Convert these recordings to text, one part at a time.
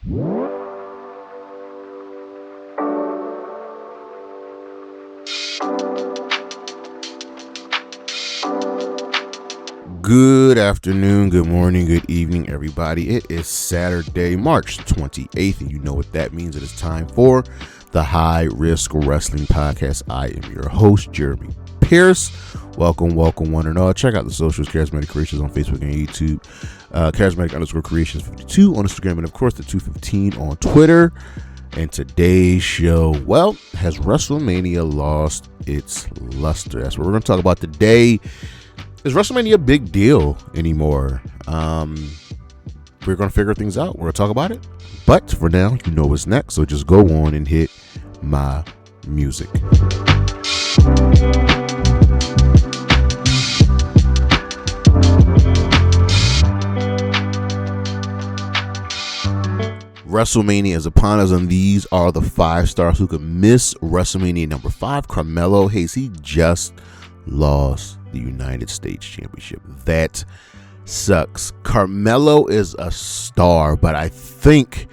Good afternoon, good morning, good evening, everybody. It is Saturday, March 28th, and you know what that means. It is time for the High Risk Wrestling Podcast. I am your host, Jeremy Pierce. Welcome, one and all. Check out the socials, Charismatic Creations on Facebook and YouTube, Charismatic_Creations52 on Instagram, and of course the 215 on Twitter. And today's show, well, has WrestleMania lost its luster? That's what we're going to talk about today. Is WrestleMania a big deal anymore? We're going to figure things out. We're going to talk about it. But for now, you know what's next. So just go on and hit my music. WrestleMania is upon us, and these are the 5 stars who could miss WrestleMania number 5. Carmelo Hayes, he just lost the United States Championship. That sucks. Carmelo is a star, but I think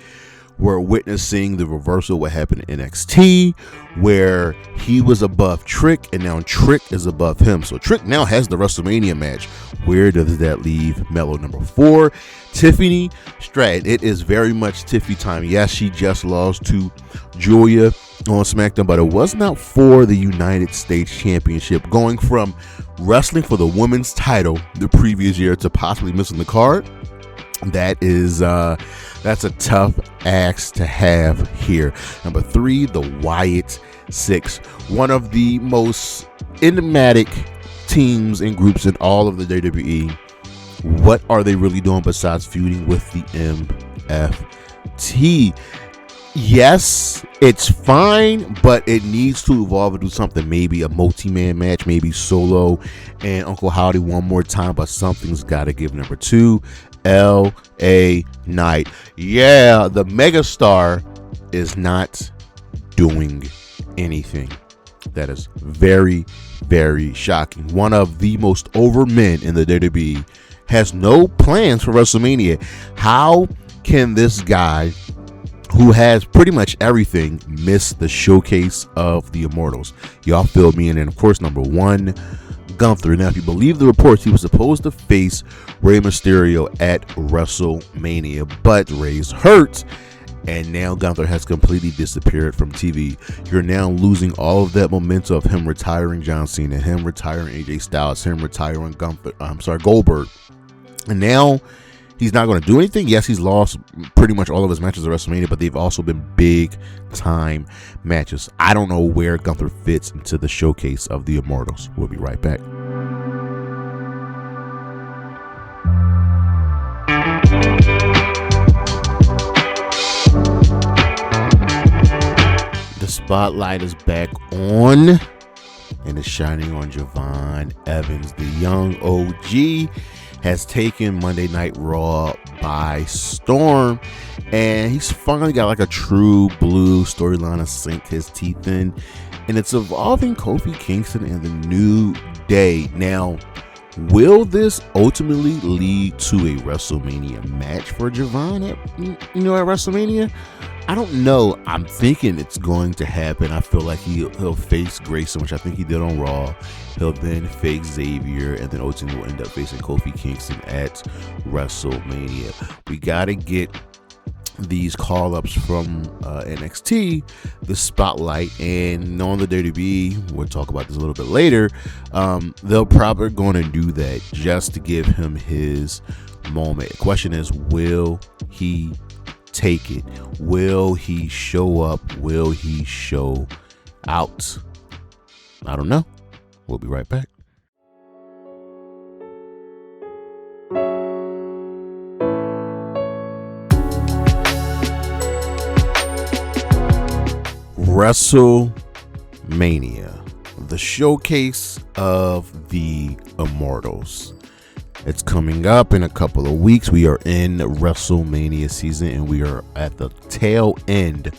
we're witnessing the reversal of what happened in NXT, where he was above Trick and now Trick is above him. So Trick now has the WrestleMania match. Where does that leave Melo? Number 4, Tiffany Stratton. It is very much Tiffy time. Yes, she just lost to Julia on SmackDown, but it was not for the United States Championship. Going from wrestling for the women's title the previous year to possibly missing the card, that's a tough axe to have here. Number 3, the Wyatt Six, one of the most enigmatic teams and groups in all of the WWE. What are they really doing besides feuding with the MFT? Yes, it's fine, but it needs to evolve and do something. Maybe a multi-man match, maybe Solo and Uncle Howdy one more time, but something's got to give. Number 2, L.A. Knight. Yeah, the megastar is not doing anything. That is very, very shocking. One of the most over men in the WWE has no plans for WrestleMania. How can this guy, who has pretty much everything, miss the showcase of the Immortals? Y'all feel me? And then, of course, number 1, Gunther. Now, if you believe the reports, he was supposed to face Rey Mysterio at WrestleMania, but Rey's hurt, and now Gunther has completely disappeared from TV. You're now losing all of that momentum of him retiring John Cena, him retiring AJ Styles, him retiring Goldberg, and now he's not going to do anything. Yes, he's lost pretty much all of his matches at WrestleMania, but they've also been big time matches. I don't know where Gunther fits into the showcase of the Immortals. We'll be right back. The spotlight is back on, and it's shining on Javon Evans. The young OG has taken Monday Night Raw by storm, and he's finally got like a true blue storyline to sink his teeth in, and it's involving Kofi Kingston and the New Day. Now, will this ultimately lead to a WrestleMania match for Javon at WrestleMania? I don't know. I'm thinking it's going to happen. I feel like he'll face Grayson, which I think he did on Raw. He'll then face Xavier, and then ultimately will end up facing Kofi Kingston at WrestleMania. We got to get these call-ups from NXT, the spotlight, and on the WWE, we'll talk about this a little bit later, they'll probably going to do that just to give him his moment. The question is, will he take it? Will he show up? Will he show out? I don't know. We'll be right back. WrestleMania, the showcase of the Immortals. It's coming up in a couple of weeks. We are in WrestleMania season, and we are at the tail end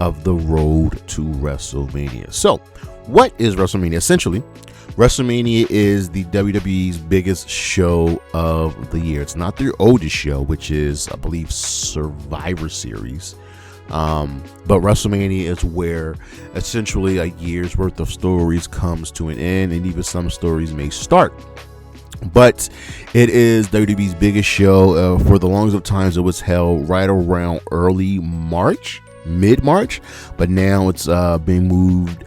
of the road to WrestleMania. So what is WrestleMania? Essentially, WrestleMania is the WWE's biggest show of the year. It's not their oldest show, which is, I believe, Survivor Series. But WrestleMania is where essentially a year's worth of stories comes to an end, and even some stories may start. But it is WWE's biggest show. For the longest of times, it was held right around early March, mid-March, but now it's being moved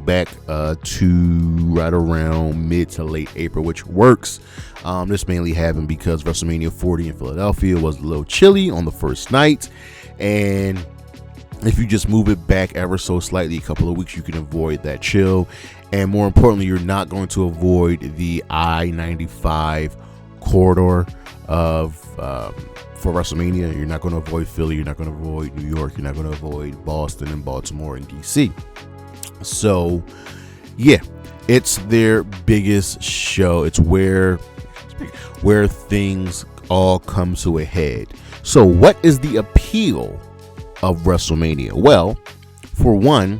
back to right around mid to late April, which works. This mainly happened because WrestleMania 40 in Philadelphia was a little chilly on the first night, and if you just move it back ever so slightly, a couple of weeks, you can avoid that chill. And more importantly, you're not going to avoid the I-95 corridor for WrestleMania. You're not going to avoid Philly. You're not going to avoid New York. You're not going to avoid Boston and Baltimore and DC. So, yeah, it's their biggest show. It's where things all come to a head. So, what is the appeal of WrestleMania? Well, for one,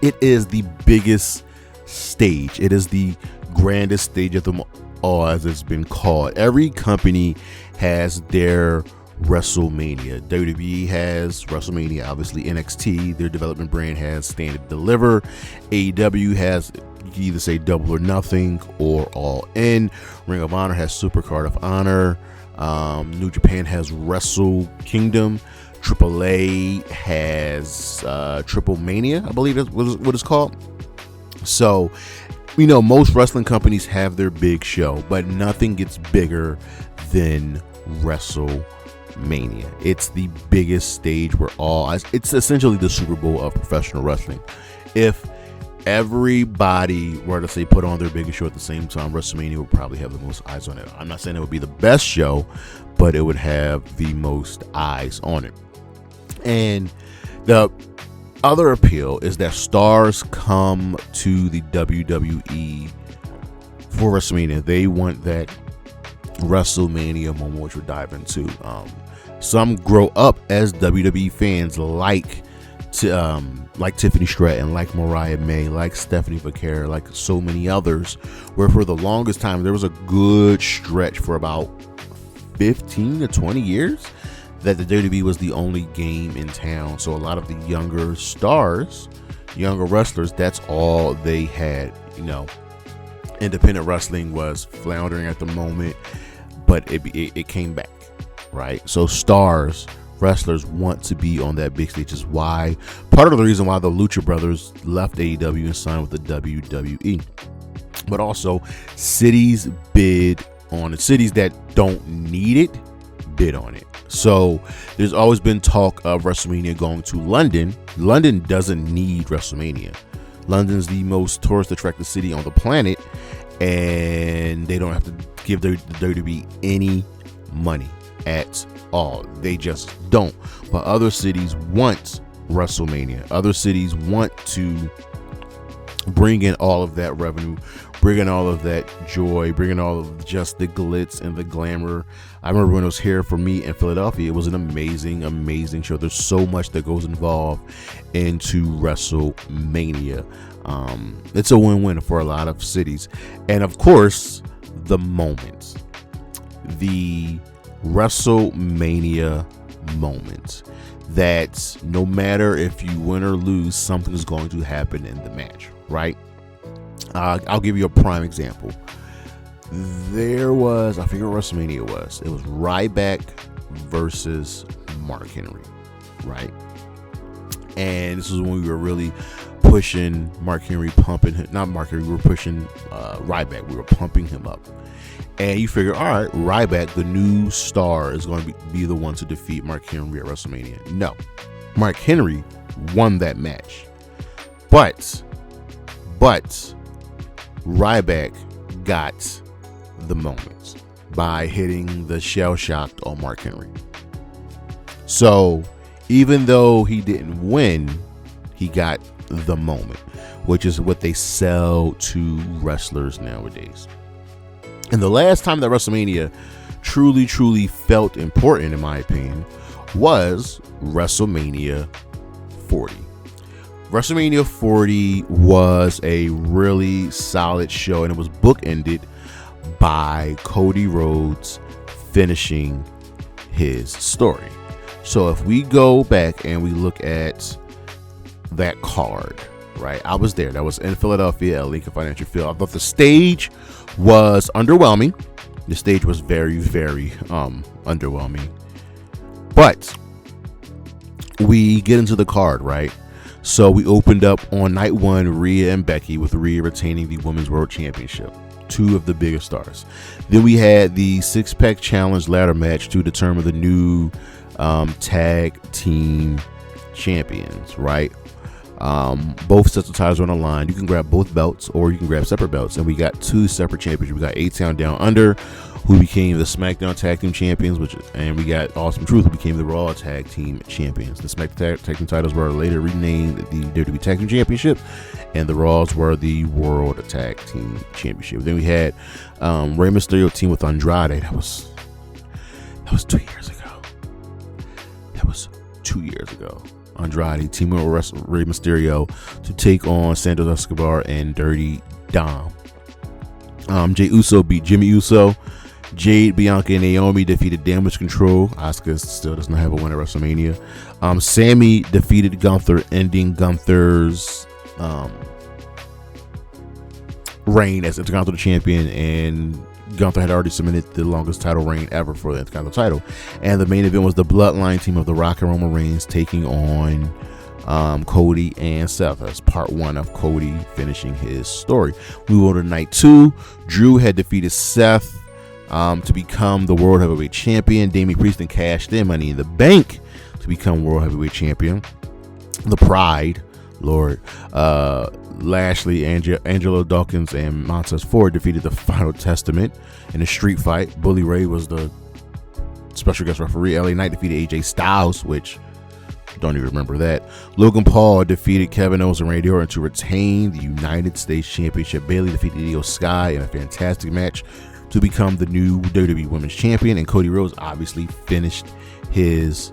it is the biggest stage. It is the grandest stage of them all, as it's been called. Every company has their WrestleMania. WWE has WrestleMania, obviously. NXT, their development brand, has Stand and Deliver. AEW has, you can either say Double or Nothing or All In. Ring of Honor has Supercard of Honor. New Japan has Wrestle Kingdom. AAA has Triple Mania, I believe that's what it's called. So, most wrestling companies have their big show, but nothing gets bigger than WrestleMania. It's the biggest stage it's essentially the Super Bowl of professional wrestling. If everybody were to say put on their biggest show at the same time, WrestleMania would probably have the most eyes on it. I'm not saying it would be the best show, but it would have the most eyes on it. And the other appeal is that stars come to the WWE for WrestleMania. They want that WrestleMania moment, which we'll dive into. Some grow up as WWE fans, like Tiffany Stratton, like Mariah May, like Stephanie Vaquer, like so many others, where for the longest time there was a good stretch for about 15 to 20 years that the WWE was the only game in town. So a lot of the younger stars, younger wrestlers, that's all they had. Independent wrestling was floundering at the moment, but it came back, right? So stars, wrestlers want to be on that big stage. Is why part of the reason why the Lucha Brothers left AEW and signed with the WWE. But also, cities bid on it. Cities that don't need it bid on it. So there's always been talk of WrestleMania going to London. London doesn't need WrestleMania. London's the most tourist attracted city on the planet, and they don't have to give the WWE any money at all. They just don't. But other cities want WrestleMania. Other cities want to bring in all of that revenue, bring in all of that joy, bring in all of just the glitz and the glamour. I remember when it was here for me in Philadelphia, it was an amazing, amazing show. There's so much that goes involved into WrestleMania. It's a win-win for a lot of cities. And of course, the moments. The WrestleMania moment. That no matter if you win or lose, something is going to happen in the match, right? I'll give you a prime example. There was, I forget what WrestleMania was. It was Ryback versus Mark Henry, right? And this was when we were really pushing Mark Henry, pumping him. Not Mark Henry, we were pushing Ryback. We were pumping him up. And you figure, all right, Ryback, the new star, is going to be the one to defeat Mark Henry at WrestleMania. No. Mark Henry won that match. But Ryback got the moments by hitting the shell shocked on Mark Henry. So even though he didn't win, he got the moment, which is what they sell to wrestlers nowadays. And the last time that WrestleMania truly felt important, in my opinion, was WrestleMania 40. WrestleMania 40 was a really solid show, and it was bookended by Cody Rhodes finishing his story. So if we go back and we look at that card, right? I was there. That was in Philadelphia at Lincoln Financial Field. I thought the stage was underwhelming. The stage was very, very underwhelming. But we get into the card, right? So we opened up on night one, Rhea and Becky, with Rhea retaining the Women's World Championship. Two of the biggest stars. Then we had the six-pack challenge ladder match to determine the new tag team champions, right? Both sets of titles are on the line. You can grab both belts or you can grab separate belts, and we got two separate champions. We got A-Town Down Under, who became the SmackDown Tag Team Champions, and we got Awesome Truth, who became the Raw Tag Team Champions. The SmackDown Tag Team titles were later renamed the WWE Tag Team Championship, and the Raws were the World Tag Team Championship. Then we had Rey Mysterio team with Andrade. That was 2 years ago. That was 2 years ago. Andrade teaming with Rey Mysterio to take on Santos Escobar and Dirty Dom. Jey Uso beat Jimmy Uso. Jade, Bianca, and Naomi defeated Damage Control. Asuka still does not have a win at WrestleMania. Sammy defeated Gunther, ending Gunther's reign as Intercontinental Champion, and Gunther had already submitted the longest title reign ever for the Intercontinental title. And the main event was the Bloodline team of The Rock and Roman Reigns taking on Cody and Seth as part one of Cody finishing his story. We were on night two. Drew had defeated Seth to become the World Heavyweight Champion. Damian Priest and cashed in Money in the Bank to become World Heavyweight Champion. The Pride, Lord, Lashley, Angelo Dawkins, and Montez Ford defeated the Final Testament in a street fight. Bully Ray was the special guest referee. LA Knight defeated AJ Styles, which don't even remember that. Logan Paul defeated Kevin Owens and Randy Orton to retain the United States Championship. Bayley defeated Io Sky in a fantastic match to become the new WWE Women's Champion, and Cody Rhodes obviously finished his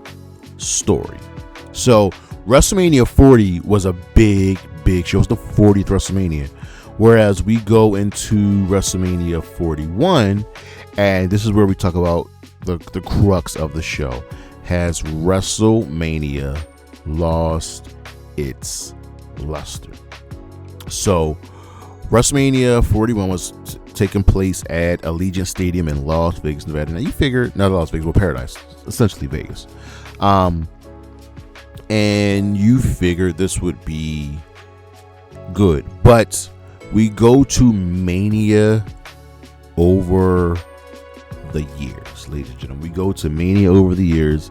story. So WrestleMania 40 was a big show. It was the 40th WrestleMania. Whereas we go into WrestleMania 41, and this is where we talk about the crux of the show. Has WrestleMania lost its luster? So WrestleMania 41 was taking place at Allegiant Stadium in Las Vegas, Nevada. Now you figure, not Las Vegas, well, Paradise, essentially Vegas. And you figured this would be good, but we go to Mania over the years, ladies and gentlemen. We go to Mania over the years,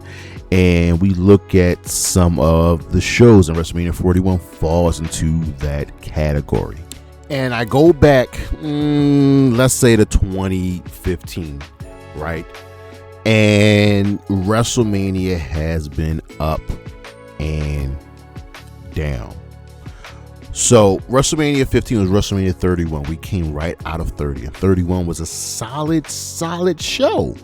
and we look at some of the shows, and WrestleMania 41 falls into that category. And I go back, let's say to 2015, right? And WrestleMania has been up and down. So WrestleMania 15 was WrestleMania 31. We came right out of 30, and 31 was a solid show,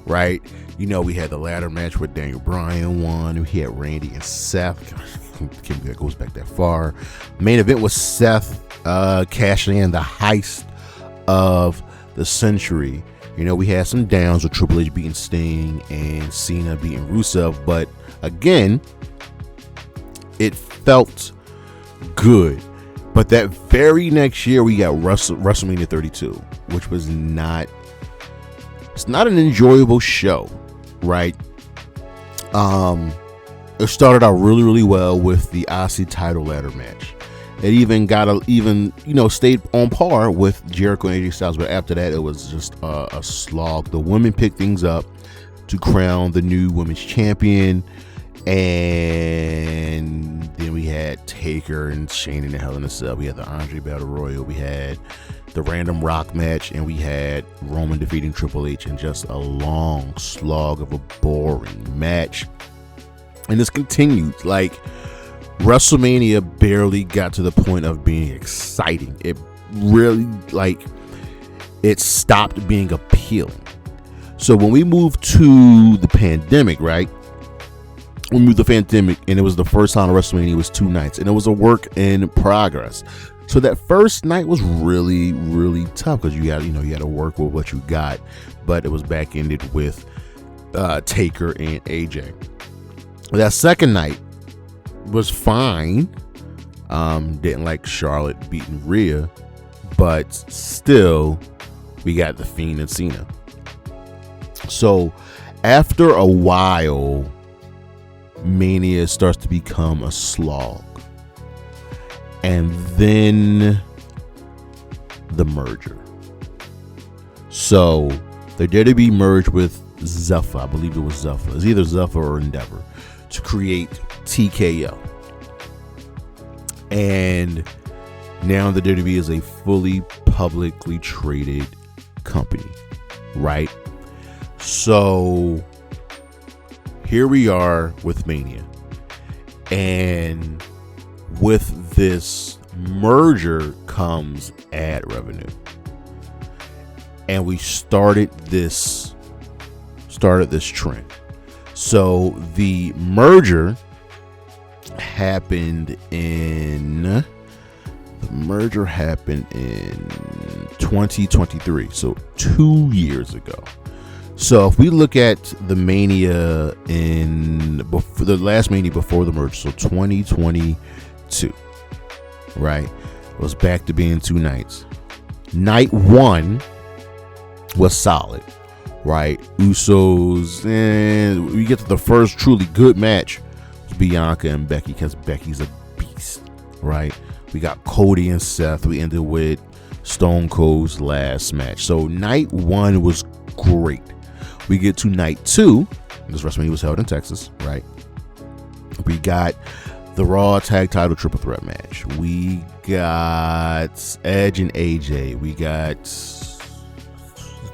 right? You know, we had the ladder match where Daniel Bryan won. We had Randy and Seth. Can't believe that goes back that far. Main event was Seth cashing in the heist of the century. You know, we had some downs with Triple H beating Sting and Cena beating Rusev, but again, it felt good. But that very next year we got WrestleMania 32, which was not an enjoyable show, right? It started out really well with the IC title ladder match. It even stayed on par with Jericho and AJ Styles, but after that it was just a slog. The women picked things up to crown the new women's champion. And then we had Taker and Shane in the Hell in a Cell. We had the Andre Battle Royal. We had the Random Rock match, and we had Roman defeating Triple H in just a long slog of a boring match. And this continued. Like, WrestleMania barely got to the point of being exciting. It really, it stopped being appealing. So when we moved to the pandemic, right? we moved the pandemic, and it was the first time WrestleMania was 2 nights, and it was a work in progress. So that first night was really, really tough because you had to work with what you got, but it was back ended with Taker and AJ. That second night was fine. Didn't like Charlotte beating Rhea, but still, we got The Fiend and Cena. So after a while, Mania starts to become a slog. And then the merger. So the WWE merged with Zephyr. I believe it was Zephyr. It's either Zephyr or Endeavor to create TKO. And now the WWE is a fully publicly traded company, right? So here we are with Mania. And with this merger comes ad revenue. And we started this trend. So the merger happened in 2023, so 2 years ago. So if we look at the Mania before the last Mania before the merger, so 2022, right? It was back to being 2 nights. Night 1 was solid, right? Usos, and we get to the first truly good match, Bianca and Becky, because Becky's a beast, right? We got Cody and Seth. We ended with Stone Cold's last match. So night 1 was great. We get to night 2. This WrestleMania was held in Texas, right? We got the Raw Tag Title Triple Threat match. We got Edge and AJ. We got,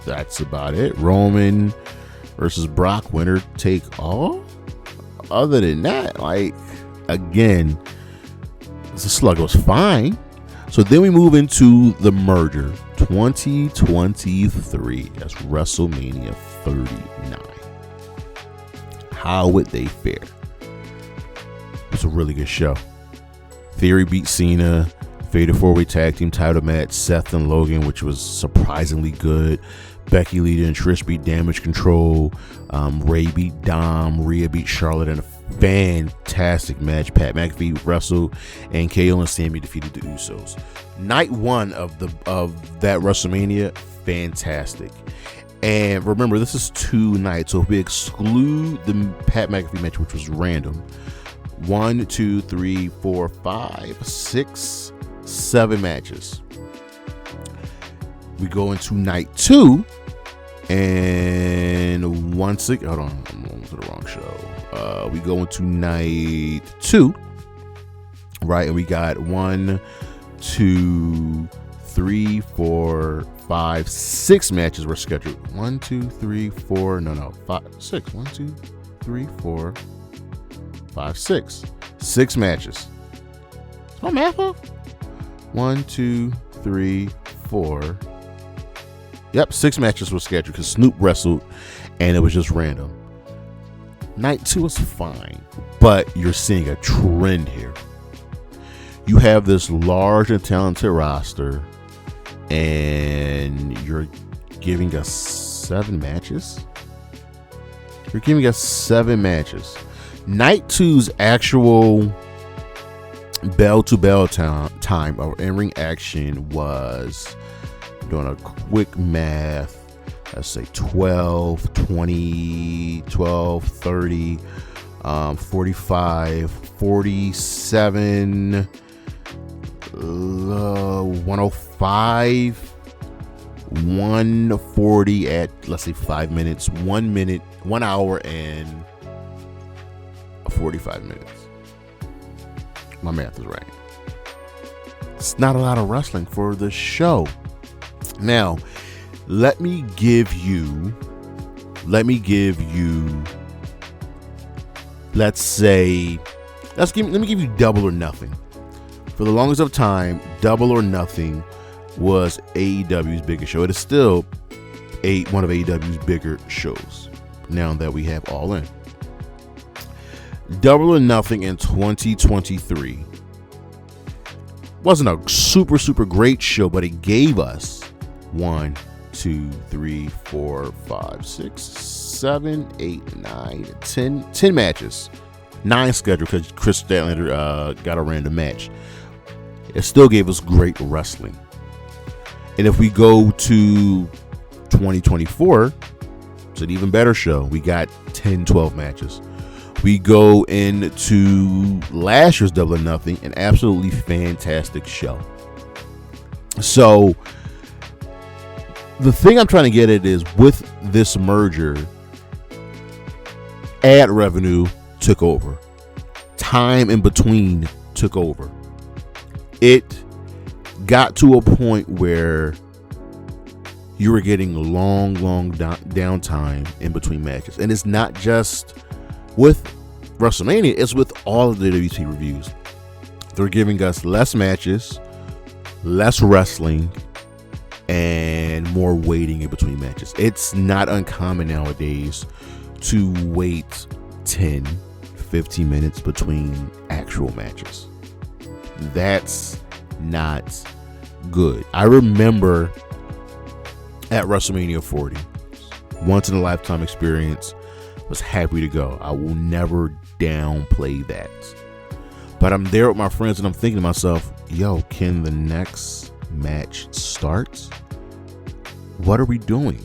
that's about it. Roman versus Brock, winner take all. Other than that, again, the slug was fine. So then we move into the merger, 2023. That's WrestleMania 39. How would they fare? It was a really good show. Theory beat Cena. Fatal 4-way tag team title match, Seth and Logan, which was surprisingly good. Becky, Lita, and Trish beat Damage Control. Ray beat Dom. Rhea beat Charlotte in a fantastic match. Pat McAfee wrestled, and KO and Sami defeated the Usos. Night 1 of that WrestleMania, fantastic. And remember, this is 2 nights, so if we exclude the Pat McAfee match, which was random, 1, 2, 3, 4, 5, 6, 7 matches. We go into night 2, and once again, hold on, I'm on to the wrong show. We go into night 2, right? And we got 1, 2, 3, 4, 5, 6 matches were scheduled. 1, 2, 3, 4, 5, 6. 1, 2, 3, 4, 5, 6. 6 matches. Is my math off? 1, 2, 3, 4. Yep, 6 matches were scheduled because Snoop wrestled and it was just random. Night 2 was fine, but you're seeing a trend here. You have this large and talented roster, and you're giving us 7 matches? You're giving us 7 matches. Night 2's actual bell-to-bell time or in-ring action was, doing a quick math, let's say 12, 20, 12, 30, 45, 47, 105, 140 at, let's say, 5 minutes, 1 hour and 45 minutes. My math is right. It's not a lot of wrestling for the show. Now, let me give you, let's me give you Double or Nothing. For the longest of time, Double or Nothing was AEW's biggest show. It is still one of AEW's bigger shows now that we have All In. Double or Nothing in 2023 wasn't a super great show, but it gave us 1, 2, 3, 4, 5, 6, 7, 8, 9, 10 matches. 9 scheduled because Chris Statlander got a random match. It still gave us great wrestling. And if we go to 2024, it's an even better show. We got 10, 12 matches. We go into last year's Double or Nothing, an absolutely fantastic show. So the thing I'm trying to get at is with this merger, ad revenue took over. Time in between took over. It got to a point where you were getting long downtime in between matches. And it's not just with WrestleMania, it's with all of the WWE reviews. They're giving us less matches, less wrestling, and more waiting in between matches. It's not uncommon nowadays to wait 10, 15 minutes between actual matches. That's not good. I remember at WrestleMania 40, once in a lifetime experience, was happy to go. I will never downplay that. But I'm there with my friends and I'm thinking to myself, yo, can the next match start? What are we doing?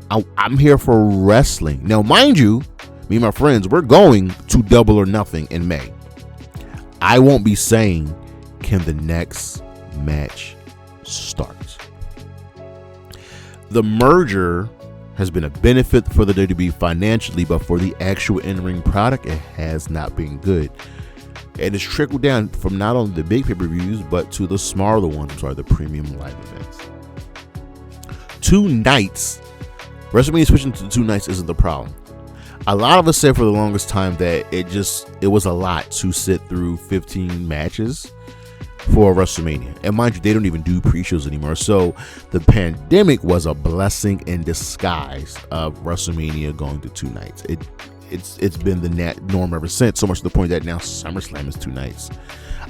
I'm here for wrestling. Now, mind you, me and my friends, we're going to Double or Nothing in May. I won't be saying, can the next match start? The merger has been a benefit for the WWE financially, but for the actual in-ring product, it has not been good. And it's trickled down from not only the big pay-per-views, but to the smaller ones, the premium live events. 2 nights, WrestleMania switching to 2 nights isn't the problem. A lot of us said for the longest time that it was a lot to sit through 15 matches for WrestleMania. And mind you, they don't even do pre-shows anymore. So the pandemic was a blessing in disguise of WrestleMania going to 2 nights. It's been the norm ever since, so much to the point that now SummerSlam is 2 nights.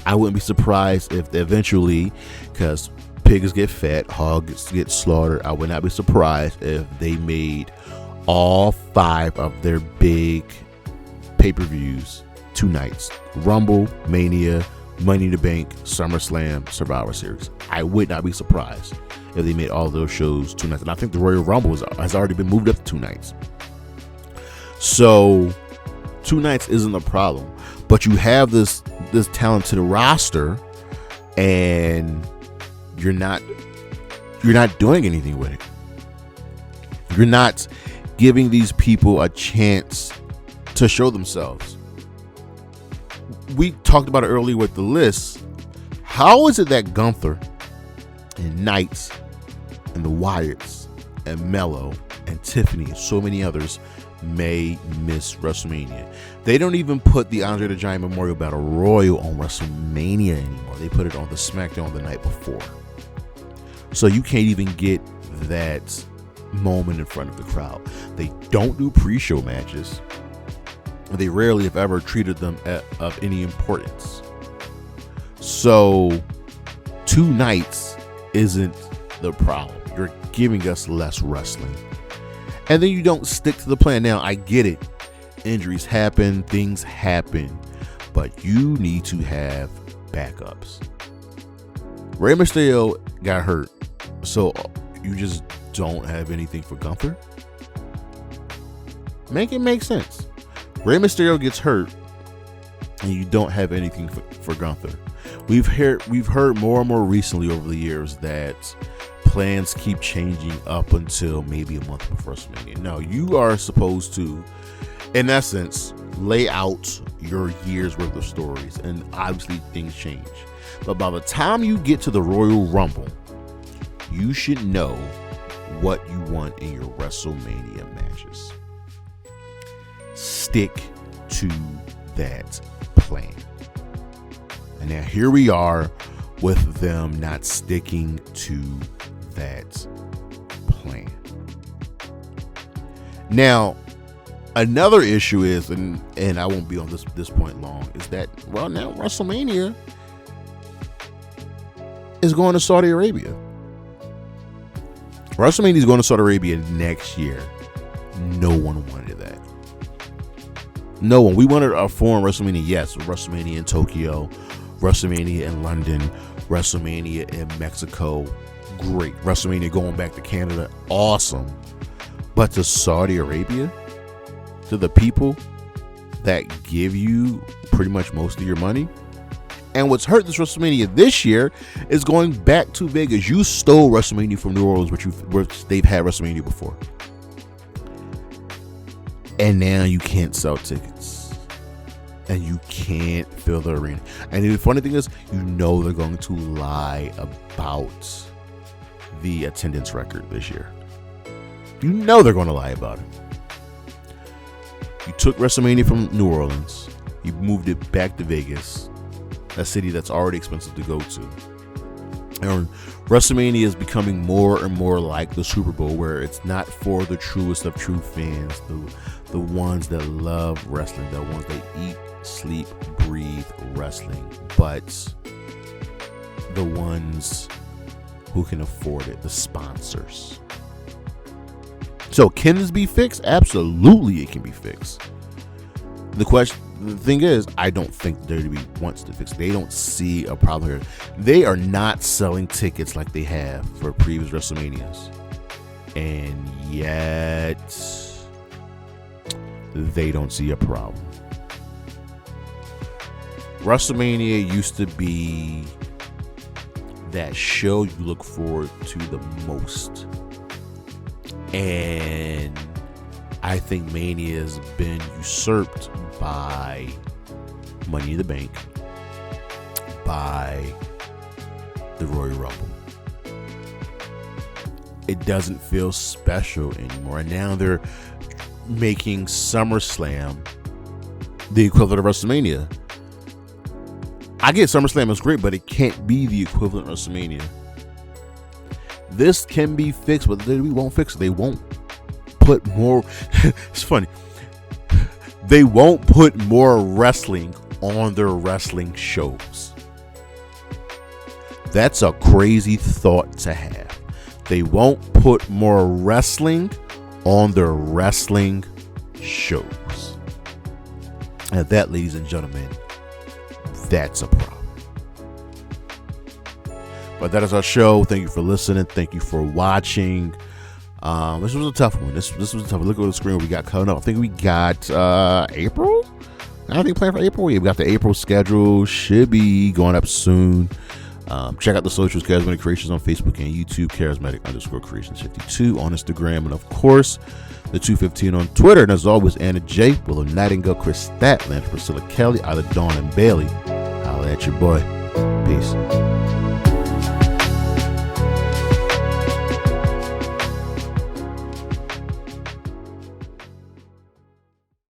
I wouldn't be surprised if eventually, because pigs get fed, hogs get slaughtered, I would not be surprised if they made all 5 of their big pay-per-views 2 nights. Rumble, Mania, Money in the Bank, SummerSlam, Survivor Series. I would not be surprised if they made all those shows 2 nights. And I think the Royal Rumble has already been moved up to 2 nights. So 2 nights isn't a problem. But you have this talented roster and you're not doing anything with it. You're not giving these people a chance to show themselves. We talked about it earlier with the list. How is it that Gunther and Knights and the Wyatts and Mello and Tiffany and so many others may miss WrestleMania? They don't even put the Andre the Giant Memorial Battle Royal on WrestleMania anymore. They put it on the SmackDown the night before. So you can't even get that moment in front of the crowd. They don't do pre-show matches. They rarely, if ever, treated them of any importance. So 2 nights isn't the problem. You're giving us less wrestling. And then you don't stick to the plan. Now, I get it. Injuries happen. Things happen. But you need to have backups. Rey Mysterio got hurt. So you just don't have anything for Gunther? Make it make sense. Rey Mysterio gets hurt, and you don't have anything for Gunther. We've heard more and more recently over the years that plans keep changing up until maybe a month before WrestleMania. No, you are supposed to, in essence, lay out your year's worth of stories, and obviously things change. But by the time you get to the Royal Rumble, you should know what you want in your WrestleMania matches. Stick to that plan. And now here we are with them not sticking to that plan. Now, Another issue is, and I won't be on this point long, is that, well, now WrestleMania is going to Saudi Arabia. WrestleMania is going to Saudi Arabia next year. No one wanted that. No one. We wanted a foreign WrestleMania. Yes, WrestleMania in Tokyo, WrestleMania in London, WrestleMania in Mexico. Great. WrestleMania going back to Canada. Awesome. But to Saudi Arabia, to the people that give you pretty much most of your money. And what's hurt this WrestleMania this year is going back to Vegas. You stole WrestleMania from New Orleans, which they've had WrestleMania before. And now you can't sell tickets. And you can't fill the arena. And the funny thing is, you know they're going to lie about the attendance record this year. You know they're going to lie about it. You took WrestleMania from New Orleans. You moved it back to Vegas, a city that's already expensive to go to. And WrestleMania is becoming more and more like the Super Bowl, where it's not for the truest of true fans, the ones that love wrestling, the ones that eat, sleep, breathe wrestling, but the ones who can afford it, the sponsors. So can this be fixed? Absolutely, it can be fixed. The thing is, I don't think WWE wants to fix it. They don't see a problem here. They are not selling tickets like they have for previous WrestleManias. And yet, they don't see a problem. WrestleMania used to be that show you look forward to the most. And I think Mania has been usurped by Money in the Bank, by the Royal Rumble. It doesn't feel special anymore. And now they're making SummerSlam the equivalent of WrestleMania. I get SummerSlam is great, but it can't be the equivalent of WrestleMania. This can be fixed, but we won't fix it. They won't put more. It's funny. They won't put more wrestling on their wrestling shows. That's a crazy thought to have. They won't put more wrestling on their wrestling shows. And that, ladies and gentlemen, that's a problem. But that is our show. Thank you for listening. Thank you for watching. This was a tough one. This was a tough one. Look at the screen we got coming up. I think we got April. I don't think playing for April. We've got the April schedule. Should be going up soon. Check out the socials, Charismatic Creations on Facebook and YouTube, Charismatic_Creations52 on Instagram, and of course, the 215 on Twitter. And as always, Anna J, Willow Nightingale, Chris Statland, Priscilla Kelly, Isla Dawn, and Bailey. Holla at your boy. Peace.